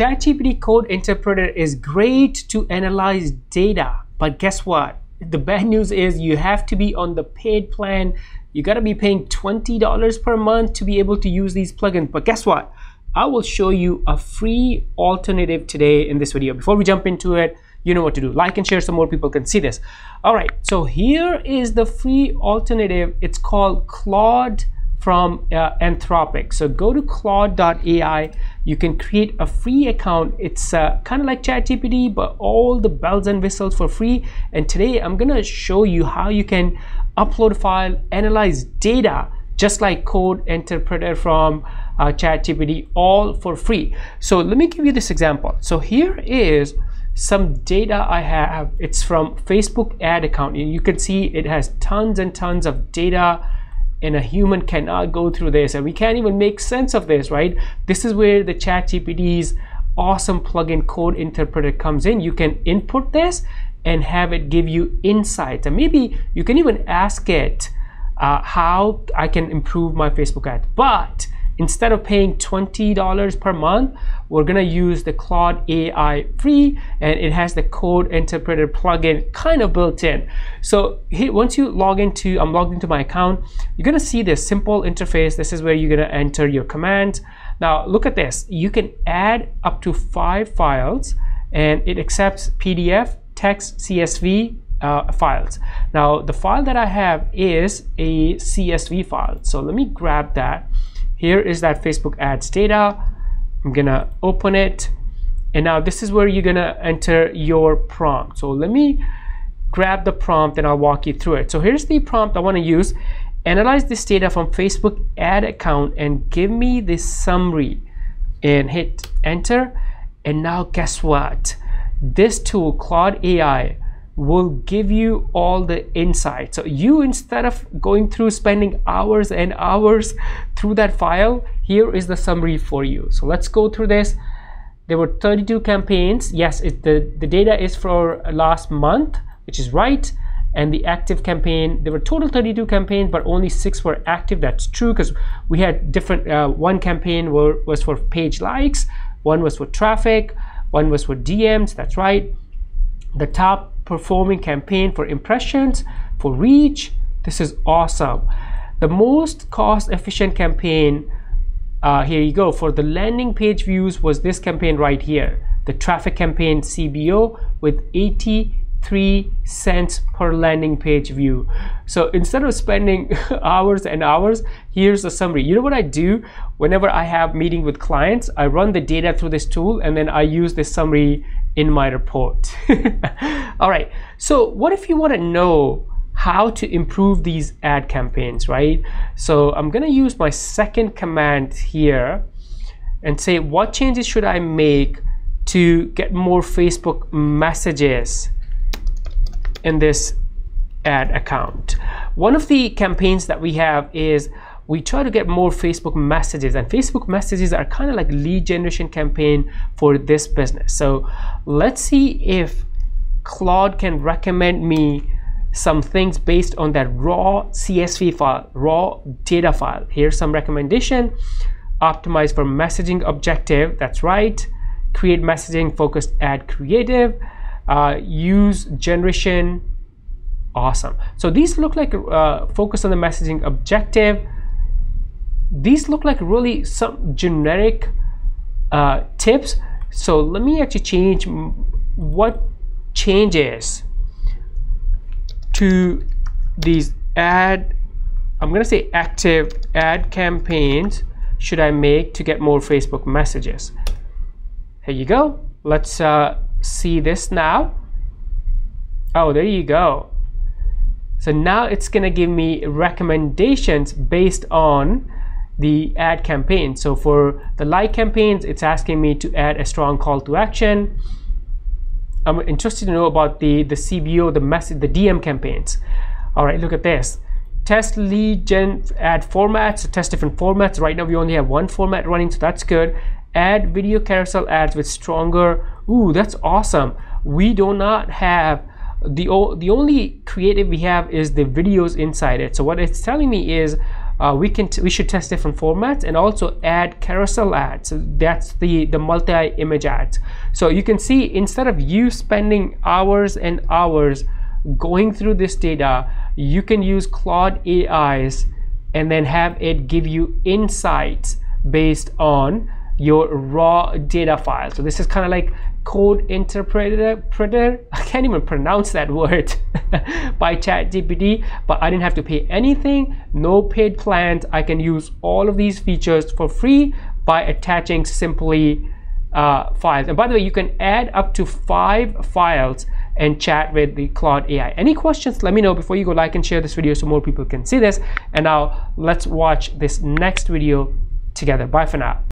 ChatGPT code interpreter is great to analyze data, but guess what? The bad news is you have to be on the paid plan. You got to be paying $20 per month to be able to use these plugins. But guess what? I will show you a free alternative today in this video. Before we jump into it, you know what to do. Like and share so more people can see this. All right, so here is the free alternative. It's called Claude from Anthropic. So go to claude.ai. You can create a free account. It's kind of like ChatGPT, but all the bells and whistles for free. And today I'm gonna show you how you can upload a file, analyze data, just like code interpreter from ChatGPT, all for free. So let me give you this example. So here is some data I have. It's from Facebook ad account. You can see it has tons and tons of data, and a human cannot go through this, and we can't even make sense of this, right? This is where the ChatGPT's awesome plugin code interpreter comes in. You can input this and have it give you insights, and maybe you can even ask it how I can improve my Facebook ad. But instead of paying $20 per month, we're gonna use the Claude AI free, and it has the code interpreter plugin kind of built in. So here, once you log into, I'm logged into my account, you're gonna see this simple interface. This is where you're gonna enter your commands. Now look at this. You can add up to 5 files, and it accepts PDF, text, CSV files. Now the file that I have is a CSV file. So let me grab that. Here is that Facebook ads data. I'm gonna open it, and now this is where you're gonna enter your prompt. So let me grab the prompt and I'll walk you through it. So here's the prompt I want to use. Analyze this data from Facebook ad account and give me this summary, and hit enter. And now guess what? This tool, Claude AI, will give you all the insights. So you, instead of going through spending hours and hours through that file, here is the summary for you. So let's go through this. There were 32 campaigns. Yes, the data is for last month, which is right. And the active campaign, there were total 32 campaigns, but only 6 were active. That's true, because we had different, one campaign was for page likes, one was for traffic, one was for DMs. That's right. The top performing campaign for impressions, for reach. This is awesome. The most cost efficient campaign, here you go, for the landing page views was this campaign right here, the traffic campaign CBO, with 83 cents per landing page view. So instead of spending hours and hours, here's the summary. You know what I do whenever I have meeting with clients? I run the data through this tool, and then I use this summary in my report. All right, so what if you want to know how to improve these ad campaigns, right? So I'm gonna use my second command here and say, what changes should I make to get more Facebook messages in this ad account? One of the campaigns that we have is we try to get more Facebook messages, and Facebook messages are kind of like lead generation campaign for this business. So let's see if Claude can recommend me some things based on that raw CSV file, raw data file. Here's some recommendation. Optimize for messaging objective. That's right. Create messaging focused ad creative. Use generation. Awesome. So these look like focus on the messaging objective. These look like really some generic tips. So let me actually change what changes to these ad, I'm gonna say active ad campaigns should I make to get more Facebook messages. Here you go. Let's see this now. Oh, there you go. So now it's gonna give me recommendations based on the ad campaign. So for the like campaigns, it's asking me to add a strong call to action. I'm interested to know about the CBO, the message, the DM campaigns. All right, look at this. Test lead gen ad formats, so test different formats. Right now we only have one format running, so that's good. Add video carousel ads with stronger. Ooh, that's awesome. We do not have the only creative we have is the videos inside it. So what it's telling me is we should test different formats and also add carousel ads. So that's the multi-image ads. So you can see, instead of you spending hours and hours going through this data, you can use Claude AIs and then have it give you insights based on your raw data file. So this is kind of like code interpreter, I can't even pronounce that word, by ChatGPT, but I didn't have to pay anything, no paid plans. I can use all of these features for free by attaching simply files. And by the way, you can add up to 5 files and chat with the Claude AI. Any questions, let me know. Before you go, like and share this video so more people can see this. And now let's watch this next video together. Bye for now.